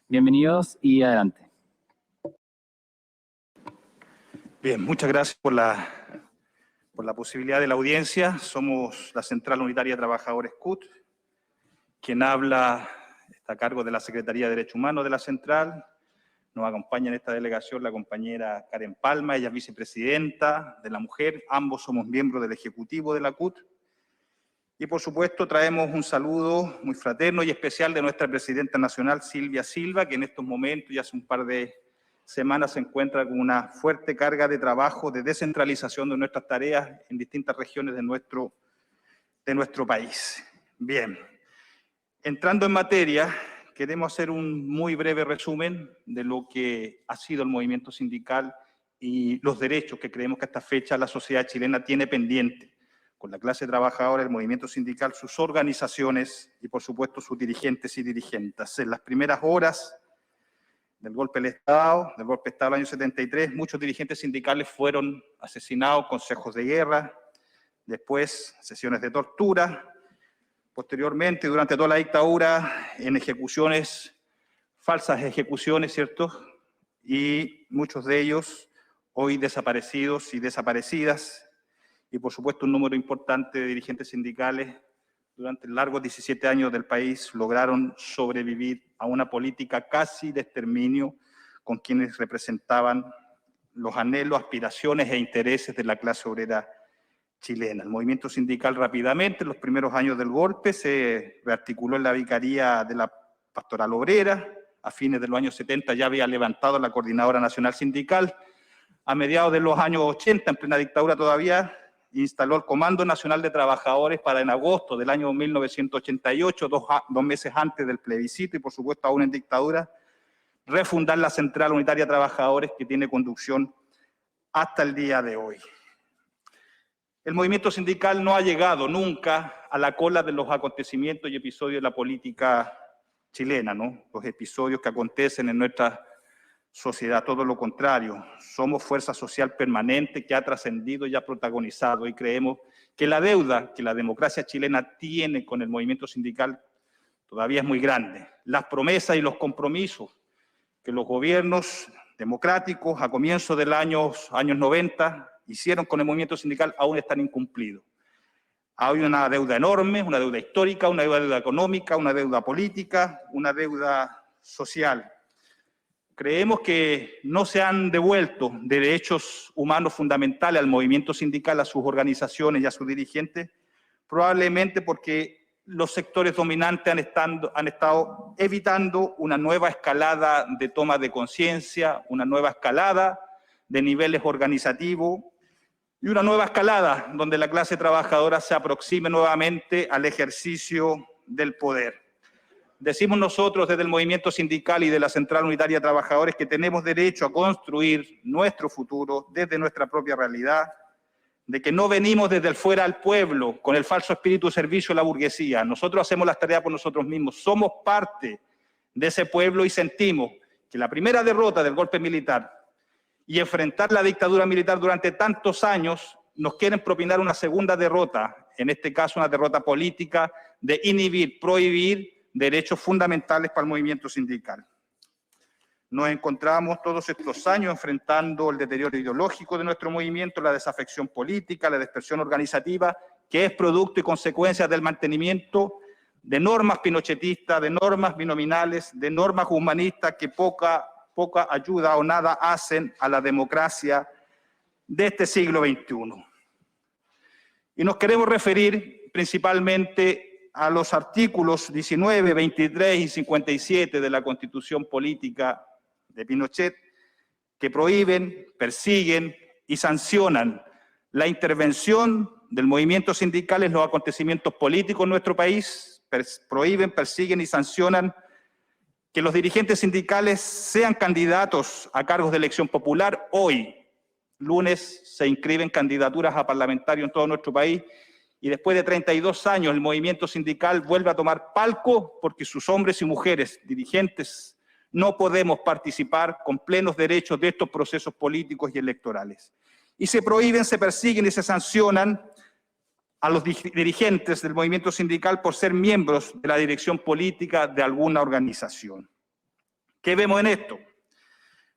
Bienvenidos y adelante. Bien, muchas gracias por la posibilidad de la audiencia. Somos la Central Unitaria de Trabajadores CUT. Quien habla está a cargo de la Secretaría de Derechos Humanos de la Central. Nos acompaña en esta delegación la compañera Karen Palma, ella es vicepresidenta de la Mujer. Ambos somos miembros del Ejecutivo de la CUT. Y por supuesto traemos un saludo muy fraterno y especial de nuestra presidenta nacional, Silvia Silva, que en estos momentos y hace un par de semanas se encuentra con una fuerte carga de trabajo de descentralización de nuestras tareas en distintas regiones de nuestro país. Bien, entrando en materia, queremos hacer un muy breve resumen de lo que ha sido el movimiento sindical y los derechos que creemos que a esta fecha la sociedad chilena tiene pendiente con la clase trabajadora, el movimiento sindical, sus organizaciones y por supuesto sus dirigentes y dirigentes. En las primeras horas del golpe del Estado del año 73, muchos dirigentes sindicales fueron asesinados, consejos de guerra, después sesiones de tortura, posteriormente, durante toda la dictadura, en ejecuciones, falsas ejecuciones, ¿cierto? Y muchos de ellos hoy desaparecidos y desaparecidas, y por supuesto un número importante de dirigentes sindicales durante largos 17 años del país lograron sobrevivir a una política casi de exterminio con quienes representaban los anhelos, aspiraciones e intereses de la clase obrera chilena. El movimiento sindical rápidamente, en los primeros años del golpe, se rearticuló en la Vicaría de la Pastoral Obrera. A fines de los años 70 ya había levantado la Coordinadora Nacional Sindical. A mediados de los años 80, en plena dictadura todavía, instaló el Comando Nacional de Trabajadores para en agosto del año 1988, dos meses antes del plebiscito y por supuesto aún en dictadura, refundar la Central Unitaria de Trabajadores que tiene conducción hasta el día de hoy. El movimiento sindical no ha llegado nunca a la cola de los acontecimientos y episodios de la política chilena, ¿no? Los episodios que acontecen en nuestra sociedad, todo lo contrario. Somos fuerza social permanente que ha trascendido y ha protagonizado y creemos que la deuda que la democracia chilena tiene con el movimiento sindical todavía es muy grande. Las promesas y los compromisos que los gobiernos democráticos a comienzos de los años 90 hicieron con el movimiento sindical aún están incumplidos. Hay una deuda enorme, una deuda histórica, una deuda económica, una deuda política, una deuda social. Creemos que no se han devuelto derechos humanos fundamentales al movimiento sindical, a sus organizaciones y a sus dirigentes, probablemente porque los sectores dominantes han estado evitando una nueva escalada de toma de conciencia, una nueva escalada de niveles organizativos y una nueva escalada donde la clase trabajadora se aproxime nuevamente al ejercicio del poder. Decimos nosotros desde el movimiento sindical y de la Central Unitaria de Trabajadores que tenemos derecho a construir nuestro futuro desde nuestra propia realidad, de que no venimos desde el fuera al pueblo con el falso espíritu de servicio de la burguesía. Nosotros hacemos las tareas por nosotros mismos, somos parte de ese pueblo y sentimos que la primera derrota del golpe militar y enfrentar la dictadura militar durante tantos años nos quieren propinar una segunda derrota, en este caso una derrota política de inhibir, prohibir derechos fundamentales para el movimiento sindical. Nos encontramos todos estos años enfrentando el deterioro ideológico de nuestro movimiento, la desafección política, la dispersión organizativa, que es producto y consecuencia del mantenimiento de normas pinochetistas, de normas binominales, de normas humanistas que poca ayuda o nada hacen a la democracia de este siglo XXI. Y nos queremos referir principalmente a los artículos 19, 23 y 57 de la Constitución Política de Pinochet, que prohíben, persiguen y sancionan la intervención del movimiento sindical en los acontecimientos políticos en nuestro país, prohíben, persiguen y sancionan que los dirigentes sindicales sean candidatos a cargos de elección popular. Hoy, lunes, se inscriben candidaturas a parlamentarios en todo nuestro país y después de 32 años el movimiento sindical vuelve a tomar palco porque sus hombres y mujeres dirigentes no podemos participar con plenos derechos de estos procesos políticos y electorales. Y se prohíben, se persiguen y se sancionan a los dirigentes del movimiento sindical por ser miembros de la dirección política de alguna organización. ¿Qué vemos en esto?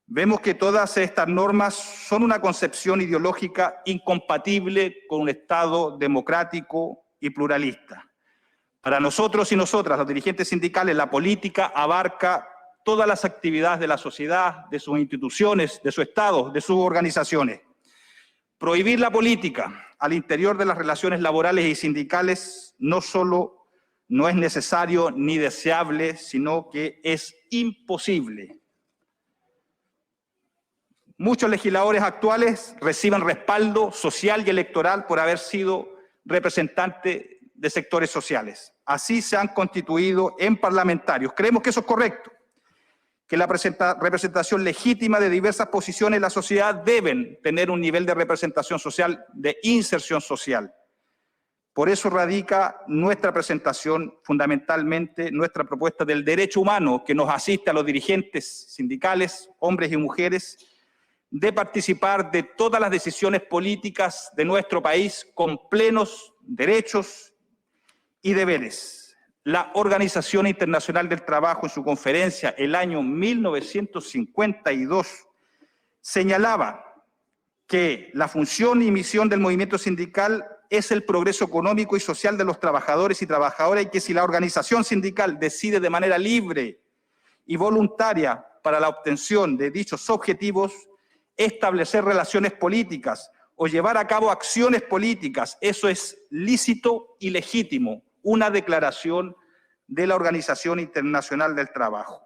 Vemos que todas estas normas son una concepción ideológica incompatible con un Estado democrático y pluralista. Para nosotros y nosotras, los dirigentes sindicales, la política abarca todas las actividades de la sociedad, de sus instituciones, de su Estado, de sus organizaciones. Prohibir la política al interior de las relaciones laborales y sindicales no solo no es necesario ni deseable, sino que es imposible. Muchos legisladores actuales reciben respaldo social y electoral por haber sido representantes de sectores sociales. Así se han constituido en parlamentarios. Creemos que eso es correcto, que la representación legítima de diversas posiciones en la sociedad deben tener un nivel de representación social, de inserción social. Por eso radica nuestra presentación, fundamentalmente nuestra propuesta del derecho humano que nos asiste a los dirigentes sindicales, hombres y mujeres, de participar de todas las decisiones políticas de nuestro país con plenos derechos y deberes. La Organización Internacional del Trabajo, en su conferencia el año 1952, señalaba que la función y misión del movimiento sindical es el progreso económico y social de los trabajadores y trabajadoras, y que si la organización sindical decide de manera libre y voluntaria para la obtención de dichos objetivos, establecer relaciones políticas o llevar a cabo acciones políticas, eso es lícito y legítimo, una declaración de la Organización Internacional del Trabajo.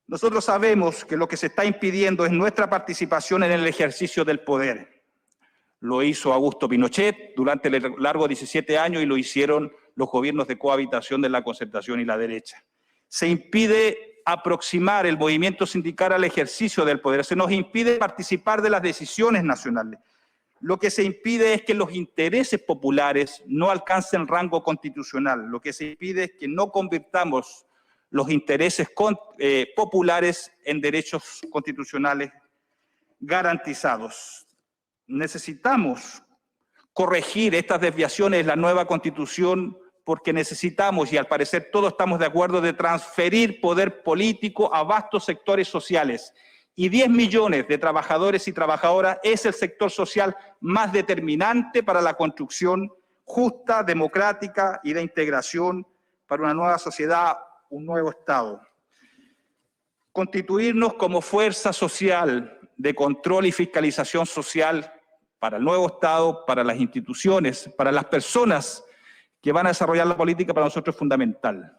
Nosotros sabemos que lo que se está impidiendo es nuestra participación en el ejercicio del poder. Lo hizo Augusto Pinochet durante largos 17 años y lo hicieron los gobiernos de cohabitación de la concertación y la derecha. Se impide aproximar el movimiento sindical al ejercicio del poder, se nos impide participar de las decisiones nacionales. Lo que se impide es que los intereses populares no alcancen rango constitucional, lo que se impide es que no convirtamos los intereses populares en derechos constitucionales garantizados. Necesitamos corregir estas desviaciones de la nueva Constitución porque necesitamos, y al parecer todos estamos de acuerdo, de transferir poder político a vastos sectores sociales. Y 10 millones de trabajadores y trabajadoras es el sector social más determinante para la construcción justa, democrática y de integración para una nueva sociedad, un nuevo Estado. Constituirnos como fuerza social de control y fiscalización social para el nuevo Estado, para las instituciones, para las personas que van a desarrollar la política, para nosotros es fundamental.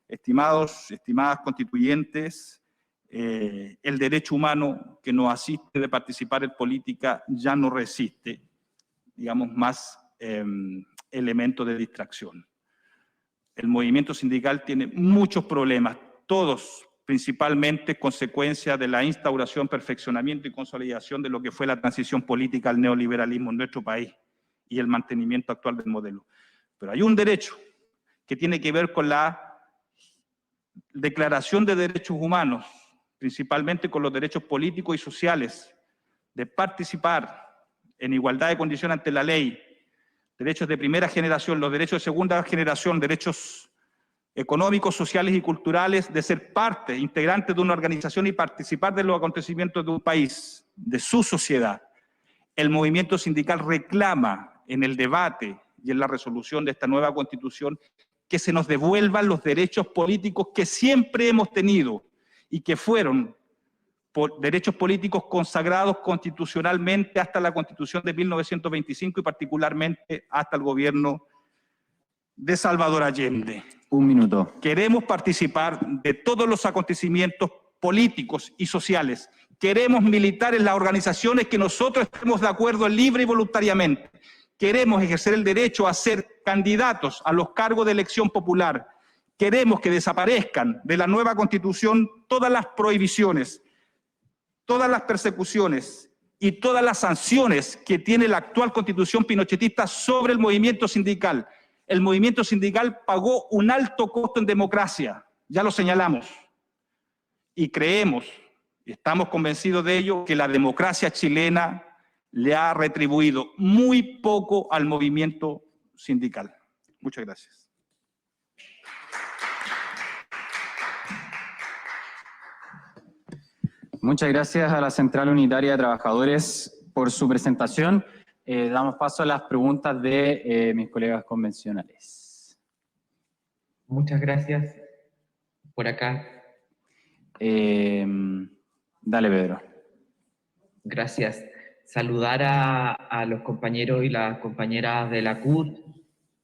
Estimados, estimadas constituyentes, el derecho humano que nos asiste de participar en política ya no resiste, digamos, más elementos de distracción. El movimiento sindical tiene muchos problemas, todos principalmente consecuencia de la instauración, perfeccionamiento y consolidación de lo que fue la transición política al neoliberalismo en nuestro país y el mantenimiento actual del modelo. Pero hay un derecho que tiene que ver con la Declaración de Derechos Humanos, principalmente con los derechos políticos y sociales, de participar en igualdad de condiciones ante la ley, derechos de primera generación, los derechos de segunda generación, derechos económicos, sociales y culturales, de ser parte, integrante de una organización y participar de los acontecimientos de un país, de su sociedad. El movimiento sindical reclama en el debate y en la resolución de esta nueva Constitución que se nos devuelvan los derechos políticos que siempre hemos tenido y que fueron derechos políticos consagrados constitucionalmente hasta la Constitución de 1925 y particularmente hasta el gobierno de Salvador Allende. Un minuto. Queremos participar de todos los acontecimientos políticos y sociales. Queremos militar en las organizaciones que nosotros estemos de acuerdo libre y voluntariamente. Queremos ejercer el derecho a ser candidatos a los cargos de elección popular. Queremos que desaparezcan de la nueva Constitución todas las prohibiciones, todas las persecuciones y todas las sanciones que tiene la actual Constitución pinochetista sobre el movimiento sindical. El movimiento sindical pagó un alto costo en democracia, ya lo señalamos, y creemos, y estamos convencidos de ello, que la democracia chilena le ha retribuido muy poco al movimiento sindical. Muchas gracias. Muchas gracias a la Central Unitaria de Trabajadores por su presentación. Damos paso a las preguntas de mis colegas convencionales. Muchas gracias. Por acá. Dale, Pedro. Gracias. Saludar a los compañeros y las compañeras de la CUT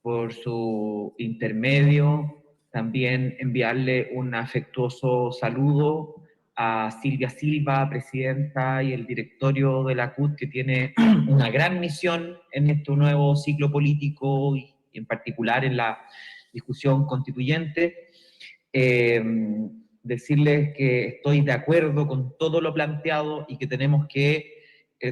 por su intermedio. También enviarle un afectuoso saludo a Silvia Silva, presidenta, y el directorio de la CUT, que tiene una gran misión en este nuevo ciclo político y en particular en la discusión constituyente. Decirles que estoy de acuerdo con todo lo planteado y que tenemos que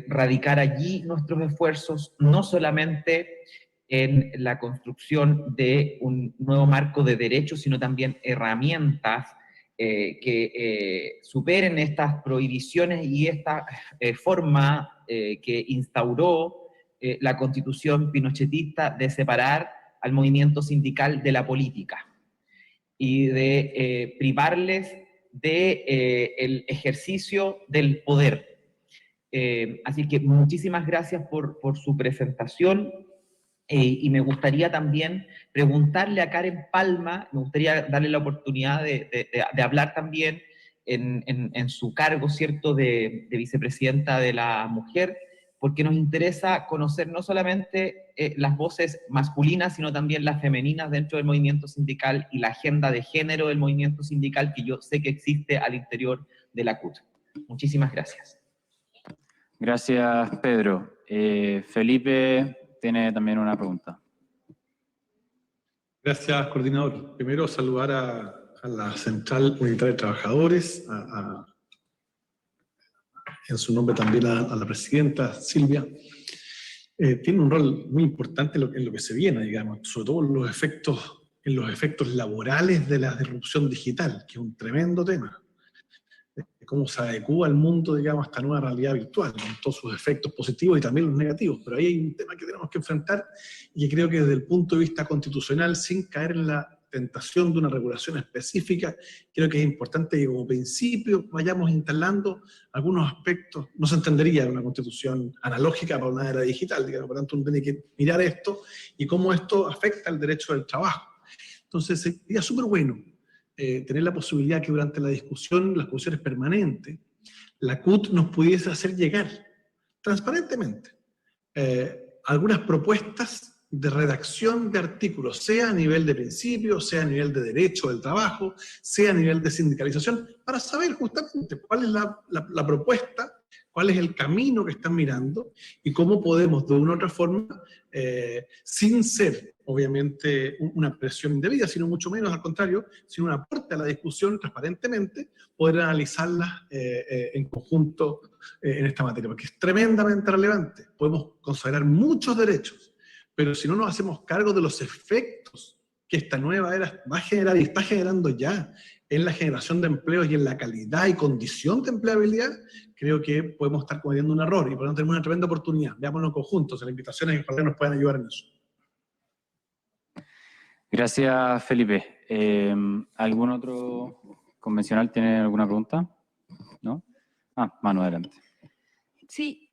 radicar allí nuestros esfuerzos, no solamente en la construcción de un nuevo marco de derechos, sino también herramientas que superen estas prohibiciones y esta forma que instauró la Constitución pinochetista de separar al movimiento sindical de la política y de privarles del ejercicio del poder. Así que muchísimas gracias por su presentación. Y me gustaría también preguntarle a Karen Palma, me gustaría darle la oportunidad de hablar también en su cargo, ¿cierto?, de vicepresidenta de la mujer, porque nos interesa conocer no solamente las voces masculinas, sino también las femeninas dentro del movimiento sindical y la agenda de género del movimiento sindical que yo sé que existe al interior de la CUT. Muchísimas gracias. Gracias, Pedro. Felipe tiene también una pregunta. Gracias, coordinador. Primero, saludar a la Central Unitaria de Trabajadores, en su nombre también a la presidenta Silvia. Tiene un rol muy importante en lo que se viene, digamos, sobre todo en los efectos laborales de la disrupción digital, que es un tremendo tema. Cómo se adecúa al mundo, digamos, a esta nueva realidad virtual, con todos sus efectos positivos y también los negativos. Pero ahí hay un tema que tenemos que enfrentar y que creo que desde el punto de vista constitucional, sin caer en la tentación de una regulación específica, creo que es importante que como principio vayamos instalando algunos aspectos. No se entendería una constitución analógica para una era digital, digamos, por lo tanto uno tiene que mirar esto y cómo esto afecta el derecho del trabajo. Entonces sería súper bueno tener la posibilidad que durante la discusión, las discusiones permanentes, la CUT nos pudiese hacer llegar transparentemente algunas propuestas de redacción de artículos, sea a nivel de principio, sea a nivel de derecho del trabajo, sea a nivel de sindicalización, para saber justamente cuál es la propuesta, cuál es el camino que están mirando y cómo podemos de una u otra forma, sin ser obviamente una presión indebida, sino mucho menos al contrario, sino un aporte a la discusión transparentemente, poder analizarlas en conjunto en esta materia, porque es tremendamente relevante. Podemos consagrar muchos derechos, pero si no nos hacemos cargo de los efectos que esta nueva era va a generar y está generando ya en la generación de empleos y en la calidad y condición de empleabilidad, creo que podemos estar cometiendo un error y por lo tanto tenemos una tremenda oportunidad. Veámoslo conjuntos, la invitación es que ojalá nos puedan ayudar en eso. Gracias, Felipe. ¿Algún otro convencional tiene alguna pregunta? ¿No? Manu, adelante. Sí,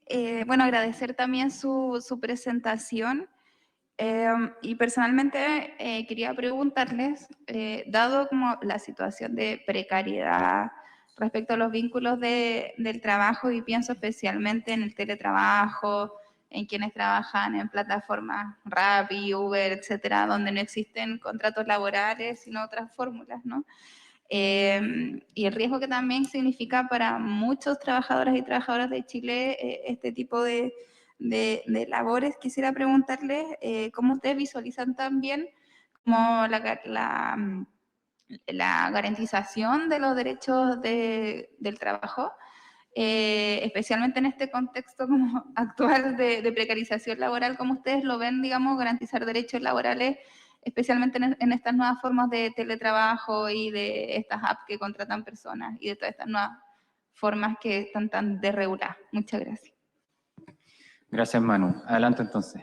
bueno, agradecer también su presentación. Y personalmente quería preguntarles, dado como la situación de precariedad respecto a los vínculos del trabajo, y pienso especialmente en el teletrabajo, en quienes trabajan en plataformas Rappi, Uber, etcétera, donde no existen contratos laborales, sino otras fórmulas, ¿no? Y el riesgo que también significa para muchos trabajadores y trabajadoras de Chile este tipo de labores. Quisiera preguntarles cómo ustedes visualizan también como la garantización de los derechos del trabajo, especialmente en este contexto como actual de precarización laboral, como ustedes lo ven, digamos, garantizar derechos laborales, especialmente en estas nuevas formas de teletrabajo y de estas apps que contratan personas y de todas estas nuevas formas que están tan desreguladas. Muchas gracias. Gracias, Manu. Adelante, entonces.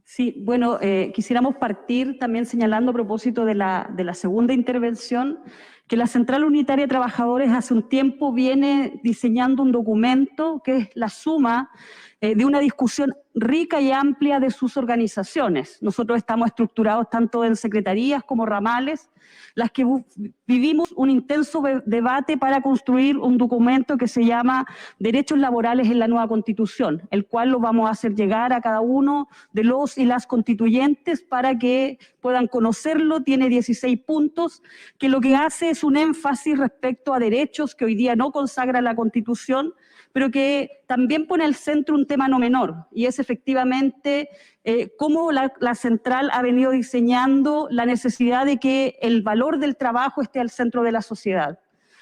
Sí, bueno, quisiéramos partir también señalando a propósito de la segunda intervención que la Central Unitaria de Trabajadores hace un tiempo viene diseñando un documento que es la suma de una discusión rica y amplia de sus organizaciones. Nosotros estamos estructurados tanto en secretarías como ramales, las que vivimos un intenso debate para construir un documento que se llama Derechos Laborales en la Nueva Constitución, el cual lo vamos a hacer llegar a cada uno de los y las constituyentes para que puedan conocerlo. Tiene 16 puntos, que lo que hace es un énfasis respecto a derechos que hoy día no consagra la Constitución, pero que también pone al centro un tema no menor, y es efectivamente cómo la central ha venido diseñando la necesidad de que el valor del trabajo esté al centro de la sociedad.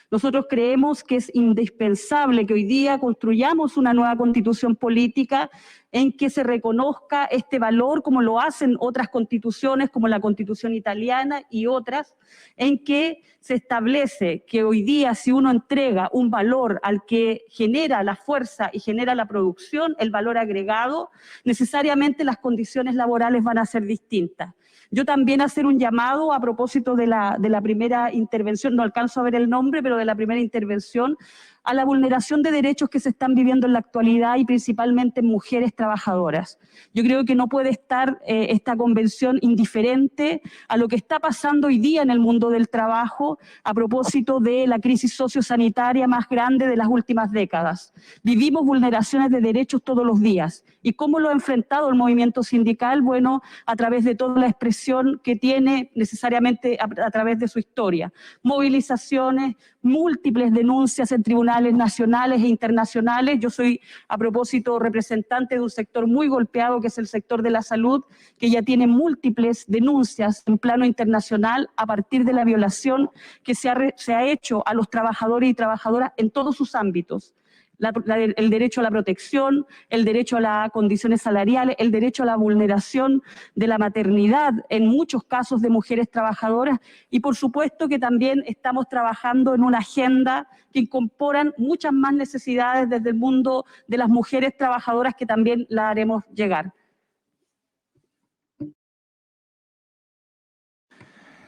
Nosotros creemos que es indispensable que hoy día construyamos una nueva constitución política en que se reconozca este valor, como lo hacen otras constituciones, como la Constitución italiana y otras, en que se establece que hoy día si uno entrega un valor al que genera la fuerza y genera la producción, el valor agregado, necesariamente las condiciones laborales van a ser distintas. Yo también hacer un llamado a propósito de la primera intervención, no alcanzo a ver el nombre, pero de la primera intervención, a la vulneración de derechos que se están viviendo en la actualidad y principalmente en mujeres trabajadoras. Yo creo que no puede estar esta convención indiferente a lo que está pasando hoy día en el mundo del trabajo a propósito de la crisis sociosanitaria más grande de las últimas décadas. Vivimos vulneraciones de derechos todos los días. ¿Y cómo lo ha enfrentado el movimiento sindical? Bueno, a través de toda la expresión que tiene necesariamente a través de su historia. Movilizaciones, múltiples denuncias en tribunales nacionales e internacionales. Yo soy, a propósito, representante de un sector muy golpeado, que es el sector de la salud, que ya tiene múltiples denuncias en plano internacional a partir de la violación que se ha hecho a los trabajadores y trabajadoras en todos sus ámbitos. El derecho a la protección, el derecho a las condiciones salariales, el derecho a la vulneración de la maternidad en muchos casos de mujeres trabajadoras, y por supuesto que también estamos trabajando en una agenda que incorporan muchas más necesidades desde el mundo de las mujeres trabajadoras, que también la haremos llegar.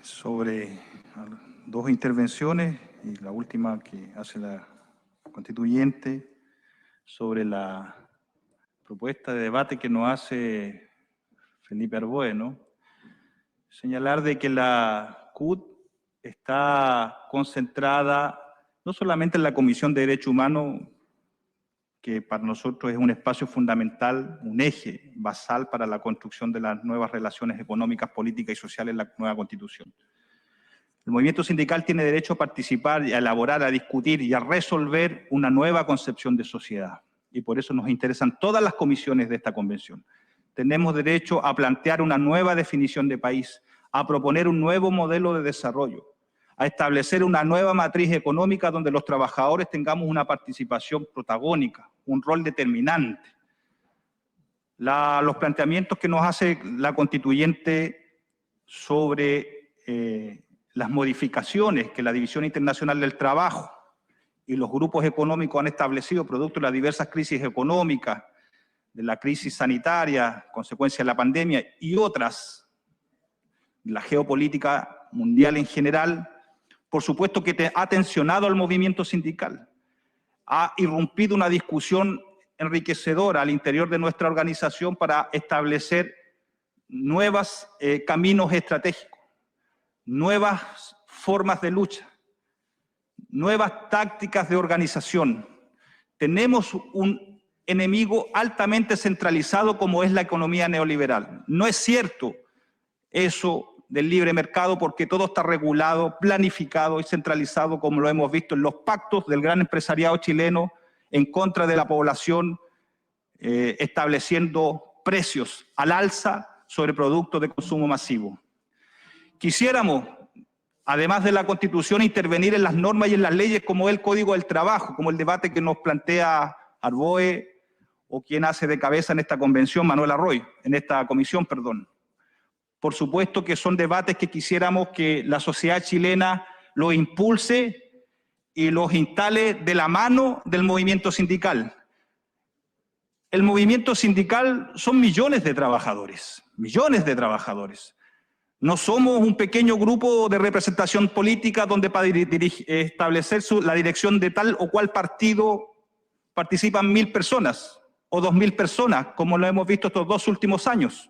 Sobre dos intervenciones, y la última que hace la constituyente, sobre la propuesta de debate que nos hace Felipe Arboe, ¿no? Señalar de que la CUT está concentrada no solamente en la Comisión de Derechos Humanos, que para nosotros es un espacio fundamental, un eje basal para la construcción de las nuevas relaciones económicas, políticas y sociales en la nueva Constitución. El movimiento sindical tiene derecho a participar y a elaborar, a discutir y a resolver una nueva concepción de sociedad. Y por eso nos interesan todas las comisiones de esta convención. Tenemos derecho a plantear una nueva definición de país, a proponer un nuevo modelo de desarrollo, a establecer una nueva matriz económica donde los trabajadores tengamos una participación protagónica, un rol determinante. Los planteamientos que nos hace la constituyente sobre las modificaciones que la División Internacional del Trabajo y los grupos económicos han establecido producto de las diversas crisis económicas, de la crisis sanitaria, consecuencia de la pandemia y otras, la geopolítica mundial en general, por supuesto que ha tensionado al movimiento sindical, ha irrumpido una discusión enriquecedora al interior de nuestra organización para establecer nuevos caminos estratégicos, nuevas formas de lucha, nuevas tácticas de organización. Tenemos un enemigo altamente centralizado como es la economía neoliberal. No es cierto eso del libre mercado porque todo está regulado, planificado y centralizado como lo hemos visto en los pactos del gran empresariado chileno en contra de la población, estableciendo precios al alza sobre productos de consumo masivo. Quisiéramos, además de la Constitución, intervenir en las normas y en las leyes como el Código del Trabajo, como el debate que nos plantea Arboe o quien hace de cabeza en esta convención, Manuel Arroyo, en esta comisión, perdón. Por supuesto que son debates que quisiéramos que la sociedad chilena los impulse y los instale de la mano del movimiento sindical. El movimiento sindical son millones de trabajadores, millones de trabajadores. No somos un pequeño grupo de representación política donde para establecer la dirección de tal o cual partido participan 1000 personas o 2000 personas, como lo hemos visto estos 2 últimos años.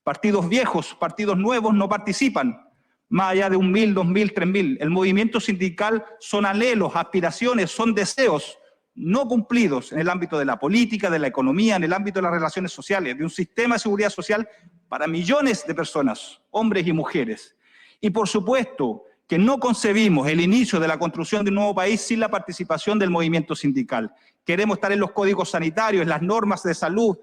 Partidos viejos, partidos nuevos no participan, más allá de 1000, 2000, 3000. El movimiento sindical son anhelos, aspiraciones, son deseos no cumplidos en el ámbito de la política, de la economía, en el ámbito de las relaciones sociales, de un sistema de seguridad social para millones de personas, hombres y mujeres. Y por supuesto que no concebimos el inicio de la construcción de un nuevo país sin la participación del movimiento sindical. Queremos estar en los códigos sanitarios, en las normas de salud,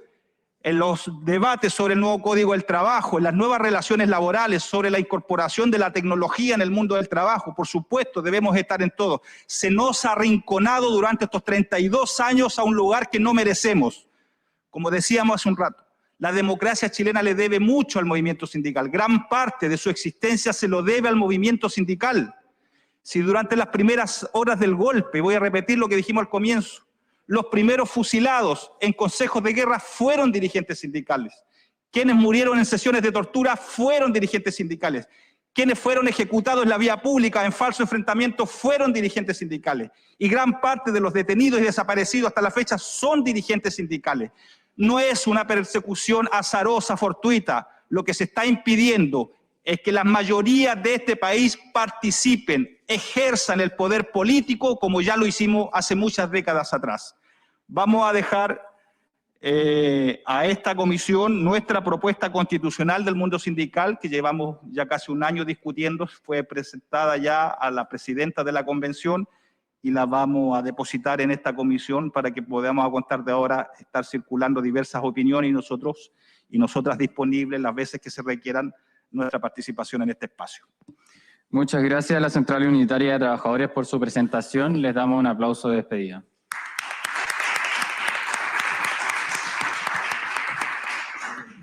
en los debates sobre el nuevo Código del Trabajo, en las nuevas relaciones laborales, sobre la incorporación de la tecnología en el mundo del trabajo. Por supuesto, debemos estar en todo. Se nos ha arrinconado durante estos 32 años a un lugar que no merecemos. Como decíamos hace un rato, la democracia chilena le debe mucho al movimiento sindical. Gran parte de su existencia se lo debe al movimiento sindical. Si durante las primeras horas del golpe, voy a repetir lo que dijimos al comienzo, los primeros fusilados en consejos de guerra fueron dirigentes sindicales. Quienes murieron en sesiones de tortura fueron dirigentes sindicales. Quienes fueron ejecutados en la vía pública en falso enfrentamiento fueron dirigentes sindicales. Y gran parte de los detenidos y desaparecidos hasta la fecha son dirigentes sindicales. No es una persecución azarosa, fortuita. Lo que se está impidiendo es que la mayoría de este país participen, ejerzan el poder político como ya lo hicimos hace muchas décadas atrás. Vamos a dejar a esta comisión nuestra propuesta constitucional del mundo sindical, que llevamos ya casi un año discutiendo, fue presentada ya a la presidenta de la convención y la vamos a depositar en esta comisión para que podamos a contar de ahora estar circulando diversas opiniones y nosotros y nosotras disponibles las veces que se requieran nuestra participación en este espacio. Muchas gracias a la Central Unitaria de Trabajadores por su presentación. Les damos un aplauso de despedida.